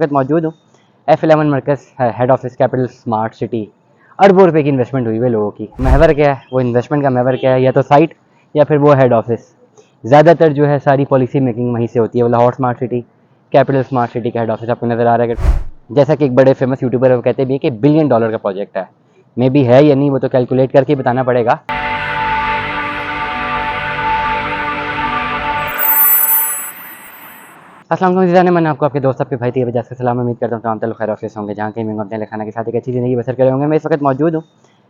वक्त मौजूद हूँ F11 मरकज़ head office capital smart city. अरबों रुपए की इन्वेस्टमेंट हुई है लोगों की। महवर क्या है, वो इन्वेस्टमेंट का महवर क्या है, या तो साइट या फिर वो हेड ऑफिस। ज़्यादातर जो है सारी पॉलिसी मेकिंग वहीं से होती है। वो Lahore smart city capital smart city का हेड ऑफिस आपको नज़र आ रहा है। जैसा कि एक बड़े फेमस यूट्यूबर वो कहते भी हैं कि $1 बिलियन का प्रोजेक्ट है। मे बी है या नहीं वो तो कैलकुलेट करके बताना पड़ेगा। अस्सलाम वालेकुम, मैंने आपको आपके दोस्त आपके भाई थी वजह से सलाम। उम्मीद करता हूँ तमाम तल्लुक़ खैर ऑफिस होंगे जहाँ कहीं अपने लिखाना के साथ एक अच्छी ज़िंदगी बसर करे होंगे। मैं इस वक्त मौजूद हूँ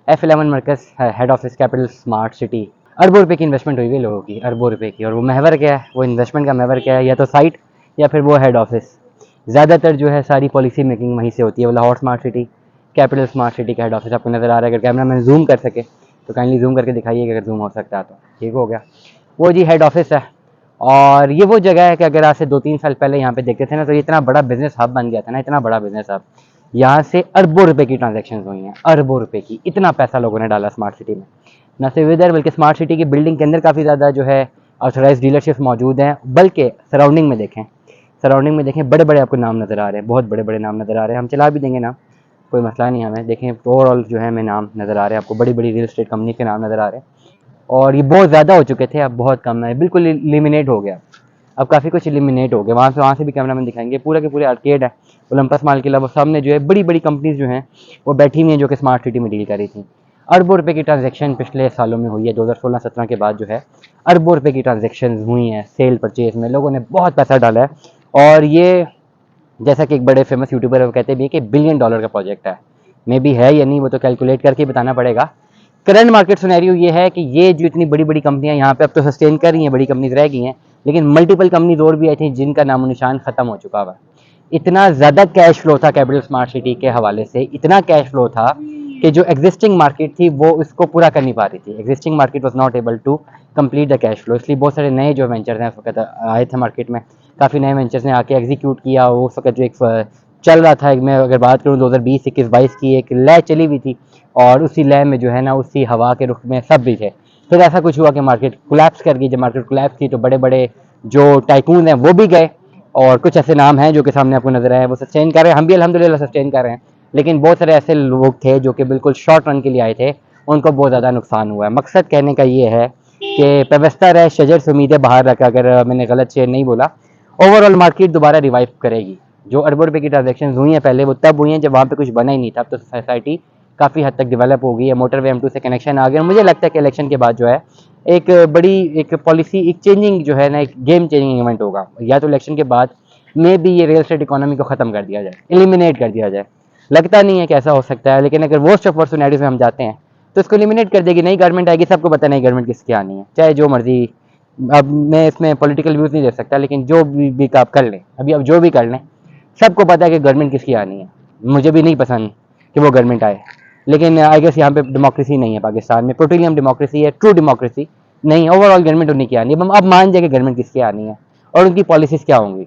F11 मरकज़ head office capital smart city. अरबों रुपए की इन्वेस्टमेंट हुई है लोगों की, अरबों रुपए की। और वो महवर क्या है, वो इन्वेस्टमेंट का महवर क्या है, या तो साइट या फिर वो हेड ऑफिस। ज़्यादातर जो है सारी पॉलिसी मेकिंग वहीं से होती है। वो Lahore smart city capital smart city का हेड ऑफिस आपको नज़र आ रहा है। अगर कैमरा मैन जूम कर सके तो काइंडली जूम करके दिखाइए, अगर जूम हो सकता है तो। ठीक हो गया, वो जी हेड ऑफिस है। और ये वो जगह है कि अगर आज से 2-3 साल पहले यहाँ पे देखते थे ना, तो ये इतना बड़ा बिजनेस हब बन गया था ना, इतना बड़ा बिजनेस हब। यहाँ से अरबों रुपए की ट्रांजैक्शंस हुई हैं, अरबों रुपए की। इतना पैसा लोगों ने डाला स्मार्ट सिटी में। न सिर्फ इधर बल्कि स्मार्ट सिटी की बिल्डिंग के अंदर काफ़ी ज़्यादा जो है ऑथराइज डीलरशिप्स मौजूद हैं। बल्कि सराउंडिंग में देखें, बड़े बड़े आपको नाम नज़र आ रहे हैं, बहुत बड़े बड़े नाम नज़र आ रहे हैं। हम चला भी देंगे नाम, कोई मसला नहीं हमें। देखें ओवरऑल जो है हमें नाम नज़र आ रहे हैं, आपको बड़ी बड़ी रियल एस्टेट कंपनी के नाम नज़र आ रहे हैं। और ये बहुत ज़्यादा हो चुके थे, अब बहुत कम है, बिल्कुल एलिमिनेट हो गया। अब काफ़ी कुछ एलिमिनेट हो गया। वहाँ से भी कैमरामैन दिखाएंगे। पूरा के पूरे आर्केड है, ओलंपस माल के अलावा सामने जो है बड़ी बड़ी कंपनीज जो हैं वो बैठी हुई हैं, जो कि स्मार्ट सिटी में डील कर रही थी। अरबों रुपए की ट्रांजैक्शन पिछले सालों में हुई है। 2016-17 के बाद जो है अरबों रुपए की ट्रांजैक्शन हुई हैं सेल परचेज में। लोगों ने बहुत पैसा डाला है। और ये जैसा कि एक बड़े फेमस यूट्यूबर वो कहते भी हैं कि $1 बिलियन का प्रोजेक्ट है। मे बी है या नहीं वो तो कैलकुलेट करके बताना पड़ेगा। करंट मार्केट सिनेरियो ये है कि ये जो इतनी बड़ी बड़ी कंपनियां यहाँ पे अब तो सस्टेन कर रही हैं, बड़ी कंपनीज रह गई हैं, लेकिन मल्टीपल कंपनीज और भी आई थी जिनका नामो निशान खत्म हो चुका हुआ। इतना ज़्यादा कैश फ्लो था कैपिटल स्मार्ट सिटी के हवाले से, इतना कैश फ्लो था कि जो एग्जिस्टिंग मार्केट थी वो इसको पूरा कर नहीं पा रही थी। Existing market was not able to complete the cash flow. इसलिए बहुत सारे नए जो वेंचर्स हैं उस वक्त आए थे मार्केट में। काफ़ी नए वेंचर्स ने आके एग्जीक्यूट किया। वो उस वक्त जो एक चल रहा था, मैं अगर बात करूँ 2020-21-22 की, एक लय चली हुई थी और उसी लय में जो है ना, उसी हवा के रुख में सब भी थे। फिर ऐसा कुछ हुआ कि मार्केट कोलैप्स कर गई। जब मार्केट कोलैप्स की तो बड़े बड़े जो टाइकून हैं वो भी गए, और कुछ ऐसे नाम हैं जो कि सामने आपको नजर आए, वो सस्टेन कर रहे हैं। हम भी अल्हम्दुलिल्लाह सस्टेन कर रहे हैं, लेकिन बहुत सारे ऐसे लोग थे जो कि बिल्कुल शॉर्ट रन के लिए आए थे, उनको बहुत ज़्यादा नुकसान हुआ है। मकसद कहने का ये है कि पेवस्ता रहे शजर से उम्मीदें बाहर रखा, अगर मैंने गलत शेर नहीं बोला। ओवरऑल मार्केट दोबारा रिवाइव करेगी। जो अरबों रुपए की ट्रांजेक्शन हुई हैं पहले, वो तब हुई हैं जब वहाँ पे कुछ बना ही नहीं था। अब तो सोसाइटी काफ़ी हद तक डेवलप हो गई है, मोटरवे M2 से कनेक्शन आ गया। मुझे लगता है कि इलेक्शन के बाद जो है एक बड़ी एक पॉलिसी, एक चेंजिंग जो है ना, एक गेम चेंजिंग इवेंट होगा। या तो इलेक्शन के बाद में भी ये रियल एस्टेट इकोनॉमी को ख़त्म कर दिया जाए, एलिमिनेट कर दिया जाए। लगता नहीं है कि ऐसा हो सकता है, लेकिन अगर वर्स्ट ऑफ वर्स्ट सिनेरियोस में हम जाते हैं तो इसको एलिमिनेट कर देगी। नई गवर्नमेंट आएगी, सबको पता है नई गवर्नमेंट किसकी आनी है, चाहे जो मर्जी। अब मैं इसमें पॉलिटिकल व्यूज़ नहीं दे सकता, लेकिन जो भी आप कर लें, अभी अब जो भी कर लें, सबको पता है कि गवर्नमेंट किसकी आनी है। मुझे भी नहीं पसंद कि वो गवर्नमेंट आए, लेकिन आई गेस यहाँ पे डेमोक्रेसी नहीं है पाकिस्तान में। प्रोटीलियम डेमोक्रेसी है, ट्रू डेमोक्रेसी नहीं है। ओवरऑल गवर्नमेंट उन्हीं की आनी है। अब मान जाए कि गवर्नमेंट किसकी आनी है और उनकी पॉलिसीज़ क्या होंगी।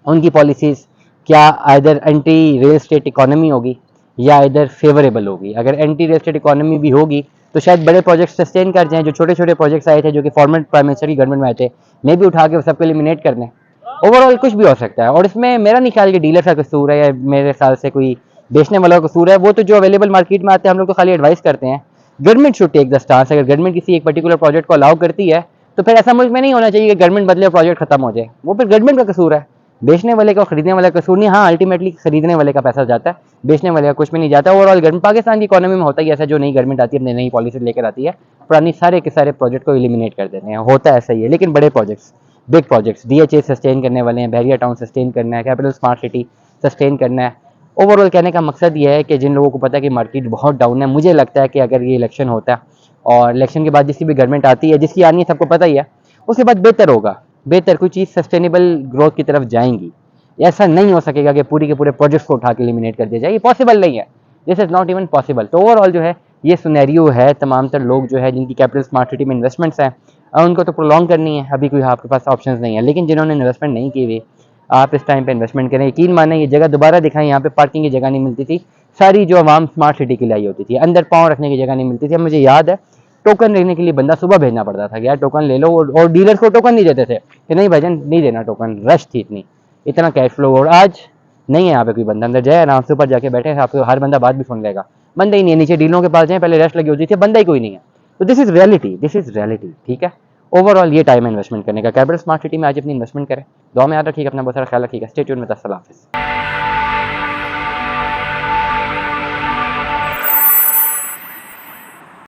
उनकी पॉलिसीज़ क्या इधर एंटी रियल एस्टेट इकोनॉमी होगी या इधर फेवरेबल होगी। अगर एंटी रियल एस्टेट इकोनॉमी भी होगी तो शायद बड़े प्रोजेक्ट सस्टेन कर जाएँ। जो छोटे छोटे प्रोजेक्ट्स आए थे जो कि फॉर्मर प्राइम मिनिस्टर की गवर्नमेंट में आए थे, मे भी उठा के सबको एलिमिनेट कर दें। ओवरऑल कुछ भी हो सकता है। और इसमें मेरा नहीं ख्याल कि डीलर का कसूर है या मेरे ख्याल से कोई बेचने वाला का कसूर है। वो तो जो अवेलेबल मार्केट में आते हैं हम लोग तो खाली एडवाइस करते हैं। Government should take the stance. अगर गवर्नमेंट किसी एक पर्टिकुलर प्रोजेक्ट को अलाउ करती है तो फिर ऐसा मुल्क में नहीं होना चाहिए कि गवर्नमेंट बदले और प्रोजेक्ट खत्म हो जाए। वो फिर गवर्नमेंट का कसूर है, बेचने वाले का, खरीदने वाले का कसूर नहीं। हाँ, अल्टीमेटली खरीदने वाले का पैसा जाता है, बेचने वाले का कुछ भी नहीं जाता। ओवरऑल गवर्नमेंट पाकिस्तान की इकोनॉमी में होता ही ऐसा, जो नई गवर्नमेंट आती है अपनी नई पॉलिसी लेकर आती है, पुरानी सारे के सारे प्रोजेक्ट को एलिमिनेट कर देते हैं। होता है ऐसा ही है। लेकिन बड़े projects, big projects, DHA sustain करने वाले हैं, बहरिया टाउन सस्टेन करना है, कैपिटल स्मार्ट सिटी सस्टेन करना है। ओवरऑल कहने का मकसद ये है कि जिन लोगों को पता है कि मार्केट बहुत डाउन है, मुझे लगता है कि अगर ये इलेक्शन होता है और इलेक्शन के बाद जिसकी भी गवर्नमेंट आती है, जिसकी आनी है सबको पता ही है, उसके बाद बेहतर होगा। बेहतर कोई चीज़ सस्टेनेबल ग्रोथ की तरफ जाएंगी। ऐसा नहीं हो सकेगा कि पूरी के पूरे प्रोजेक्ट्स को उठा के एलिमिनेट कर दिया जाए, ये पॉसिबल नहीं है। This is not even possible. तो ओवरऑल जो है ये सिनेरियो है। तमाम तर लोग जो है जिनकी कैपिटल स्मार्ट सिटी में इन्वेस्टमेंट्स हैं, उनको तो प्रोलॉन्ग करनी है। अभी कोई आपके पास ऑप्शंस नहीं है। लेकिन जिन्होंने इन्वेस्टमेंट नहीं की हुई, आप इस टाइम पे इन्वेस्टमेंट करें। यकीन माने ये जगह दोबारा दिखाएं, यहाँ पे पार्किंग की जगह नहीं मिलती थी। सारी जो आवाम स्मार्ट सिटी के लिए आई होती थी, अंदर पाँव रखने की जगह नहीं मिलती थी। मुझे याद है टोकन लेने के लिए बंदा सुबह भेजना पड़ता था कि यार टोकन ले लो, और डीलर्स को टोकन नहीं देते थे कि नहीं भाईजान नहीं देना टोकन। रश थी इतना कैश फ्लो। और आज नहीं है यहाँ पे कोई बंदा, अंदर जाए आराम से ऊपर जाके बैठे, आपको हर बंदा बात भी सुन लेगा, बंदा ही नहीं है। नीचे डीलों के पास जाए, पहले रेस्ट लगी होती थी, बंदा ही कोई नहीं है। तो this is reality, this is reality, ठीक है। ओवरऑल ये टाइम है इन्वेस्टमेंट करने का। कैपिटल स्मार्ट सिटी में आज अपनी इन्वेस्टमेंट करें। दुआ में याद रखिएगा, अपना बहुत सारा ख्याल रखिएगा। Stay tuned with us. अल्लाह हाफिज़।